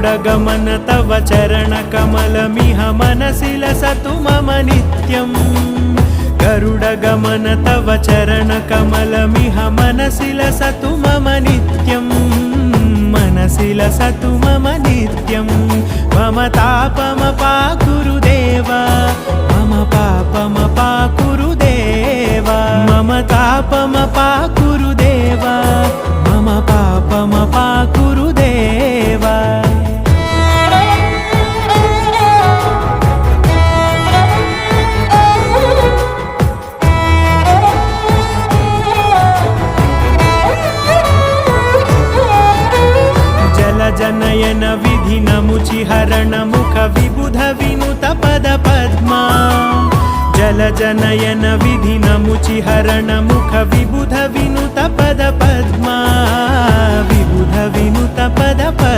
गरुडगमन तव चरणकमलमिह मनसि लसतु मम नित्यम् गरुडगमन तव चरणकमलमिह मनसि लसतु मम नित्यम् मनसि लसतु मम नित्यम् मम तापमपाकुरुदेव मम पापमपाकुरुदेव मम तापमपाकुरुदेव मम पापमपाकुरुदेव जनयन विधिनमुचिहरण मुख विबुध विनुत पद पद्मा जलजनयन विधिनमुचिहरण मुख विबुध विनुत पद पद्मा विबुध विनुत पद पद्मा।